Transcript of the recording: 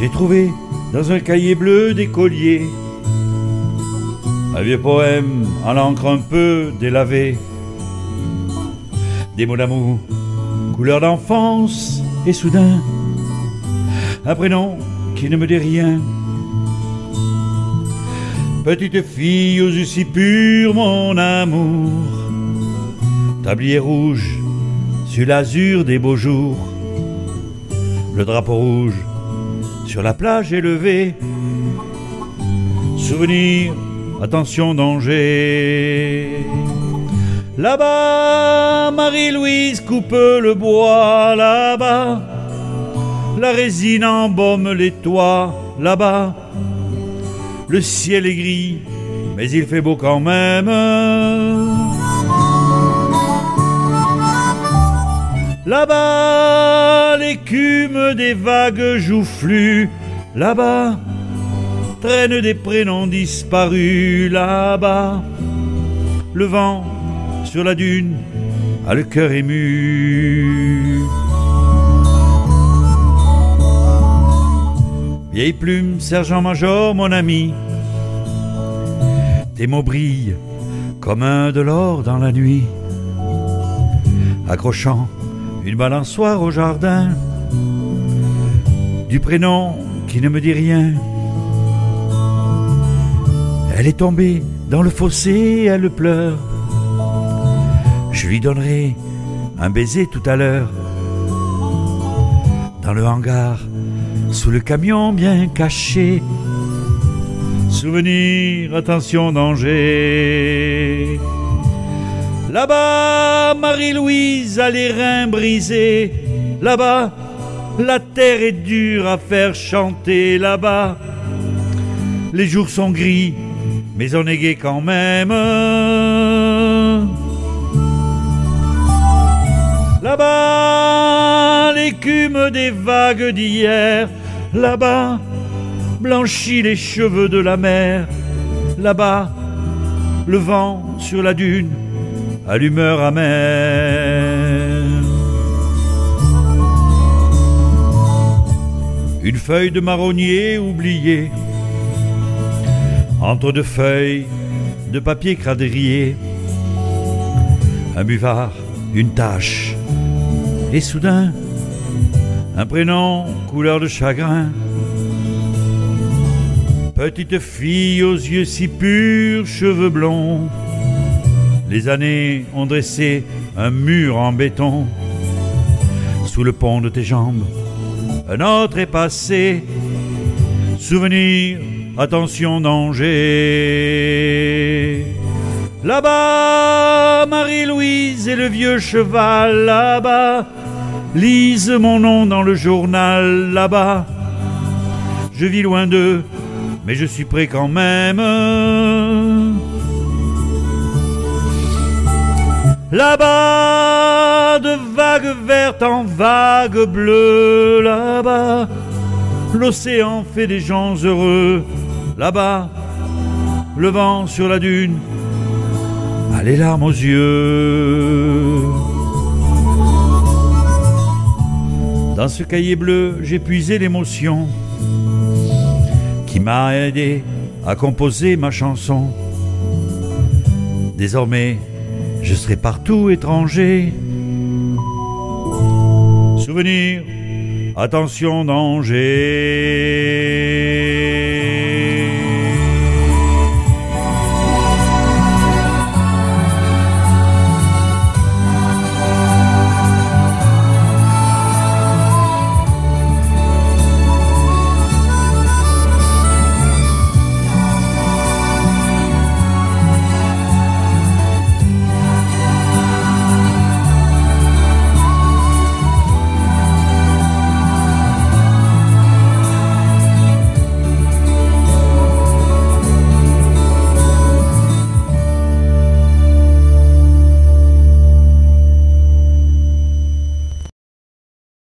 J'ai trouvé dans un cahier bleu d'écolier un vieux poème en l'encre un peu délavée. Des mots d'amour, couleur d'enfance, et soudain, un prénom qui ne me dit rien. Petite fille aux yeux si purs, mon amour, tablier rouge sur l'azur des beaux jours, le drapeau rouge sur la plage élevée. Souvenir, attention, danger. Là-bas, Marie-Louise coupe le bois. Là-bas, la résine embaume les toits. Là-bas, le ciel est gris, mais il fait beau quand même. Là-bas, l'écume des vagues joufflues. Là-bas, traînent des prénoms disparus. Là-bas, le vent sur la dune a le cœur ému. Vieille plume, sergent-major, mon ami, tes mots brillent comme un de l'or dans la nuit. Accrochant une balançoire au jardin, du prénom qui ne me dit rien. Elle est tombée dans le fossé, elle pleure. Je lui donnerai un baiser tout à l'heure. Dans le hangar, sous le camion bien caché. Souvenir, attention, danger. Là-bas, Marie-Louise a les reins brisés. Là-bas, la terre est dure à faire chanter. Là-bas, les jours sont gris, mais on est gai quand même. Là-bas, l'écume des vagues d'hier. Là-bas, blanchit les cheveux de la mer. Là-bas, le vent sur la dune à l'humeur amère. Une feuille de marronnier oubliée entre deux feuilles de papier quadrillé. Un buvard, une tache, et soudain, un prénom couleur de chagrin. Petite fille aux yeux si purs, cheveux blonds. Les années ont dressé un mur en béton. Sous le pont de tes jambes, un autre est passé. Souvenir, attention, danger. Là-bas, Marie-Louise et le vieux cheval. Là-bas, lise mon nom dans le journal. Là-bas, je vis loin d'eux, mais je suis prêt quand même. Là-bas, de vagues vertes en vagues bleues. Là-bas, l'océan fait des gens heureux. Là-bas, le vent sur la dune a les larmes aux yeux. Dans ce cahier bleu, j'ai puisé l'émotion qui m'a aidé à composer ma chanson. Désormais, je serai partout étranger. Souvenir, attention, danger.